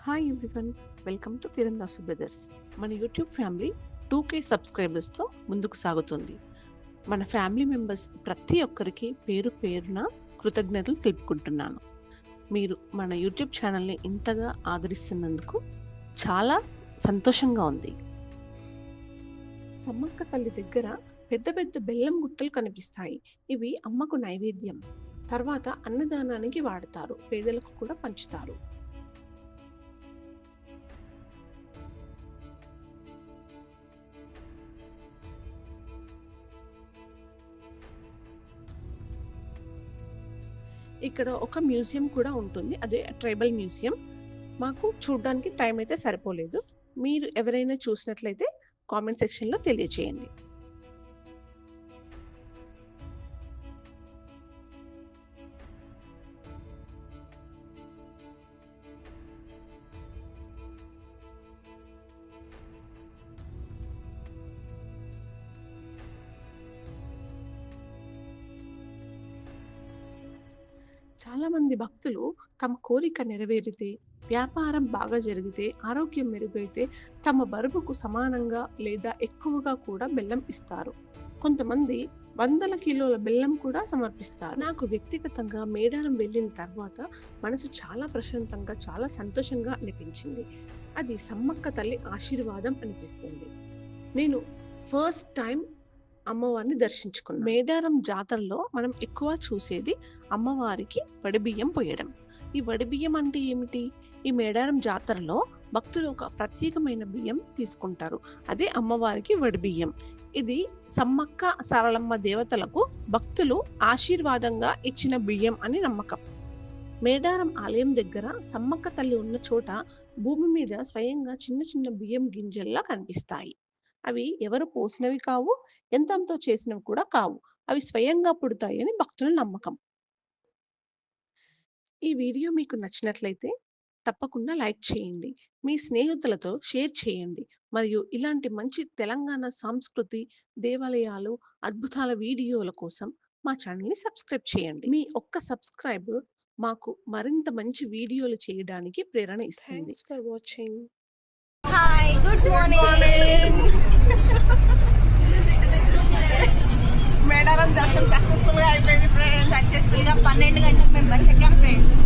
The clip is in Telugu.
Hi everyone, welcome to Teerandasu brothers. మన యూట్యూబ్ ఫ్యామిలీ 2K సబ్స్క్రైబర్స్తో ముందుకు సాగుతుంది. మన ఫ్యామిలీ మెంబర్స్ ప్రతి ఒక్కరికి పేరు పేరున కృతజ్ఞతలు తెలుపుకుంటున్నాను. మీరు మన యూట్యూబ్ ఛానల్ని ఇంతగా ఆదరిస్తున్నందుకు చాలా సంతోషంగా ఉంది. సమ్మక్క తల్లి దగ్గర పెద్ద పెద్ద బెల్లం గుట్టలు కనిపిస్తాయి. ఇవి అమ్మకు నైవేద్యం. తర్వాత అన్నదానానికి వాడతారు, పేదలకు కూడా పంచుతారు. ఇక్కడ ఒక మ్యూజియం కూడా ఉంటుంది, అదే ట్రైబల్ మ్యూజియం. మాకు చూడడానికి టైం అయితే సరిపోలేదు. మీరు ఎవరైనా చూసినట్లయితే కామెంట్ సెక్షన్లో తెలియచేయండి. చాలామంది భక్తులు తమ కోరిక నెరవేరితే, వ్యాపారం బాగా జరిగితే, ఆరోగ్యం మెరుగైతే తమ బరువుకు సమానంగా లేదా ఎక్కువగా కూడా బెల్లం ఇస్తారు. కొంతమంది వందల కిలోల బెల్లం కూడా సమర్పిస్తారు. నాకు వ్యక్తిగతంగా మేడారం వెళ్ళిన తర్వాత మనసు చాలా ప్రశాంతంగా, చాలా సంతోషంగా అనిపించింది. అది సమ్మక్క తల్లి ఆశీర్వాదం అనిపిస్తుంది. నేను ఫస్ట్ టైం అమ్మవారిని దర్శించుకున్నాను. మేడారం జాతరలో మనం ఎక్కువ చూసేది అమ్మవారికి వడిబియ్యం పోయడం. ఈ వడిబియ్యం అంటే ఏమిటి? ఈ మేడారం జాతరలో భక్తులు ఒక ప్రత్యేకమైన బియ్యం తీసుకుంటారు, అదే అమ్మవారికి వడిబియ్యం. ఇది సమ్మక్క సారలమ్మ దేవతలకు భక్తులు ఆశీర్వాదంగా ఇచ్చిన బియ్యం అని నమ్మకం. మేడారం ఆలయం దగ్గర సమ్మక్క తల్లి ఉన్న చోట భూమి మీద స్వయంగా చిన్న చిన్న బియ్యం గింజల్లా కనిపిస్తాయి. అవి ఎవరు పోసినవి కావు, యంత్రంతో చేసినవి కూడా కావు. అవి స్వయంగా పుడతాయని భక్తుల నమ్మకం. ఈ వీడియో మీకు నచ్చినట్లయితే తప్పకుండా లైక్ చేయండి, మీ స్నేహితులతో షేర్ చేయండి. మరియు ఇలాంటి మంచి తెలంగాణ సంస్కృతి, దేవాలయాలు, అద్భుతాల వీడియోల కోసం మా ఛానల్ని సబ్స్క్రైబ్ చేయండి. మీ ఒక్క సబ్స్క్రైబ్ మాకు మరింత మంచి వీడియోలు చేయడానికి ప్రేరణ ఇస్తుంది. Thanks for watching. Hi, good morning. Medaram దర్శనం సక్సెస్ఫుల్ గా అయిపోయింది ఫ్రెండ్స్. సక్సెస్ఫుల్ గా 12 గంటలకు మేము బస్ ఎక్కాం ఫ్రెండ్స్.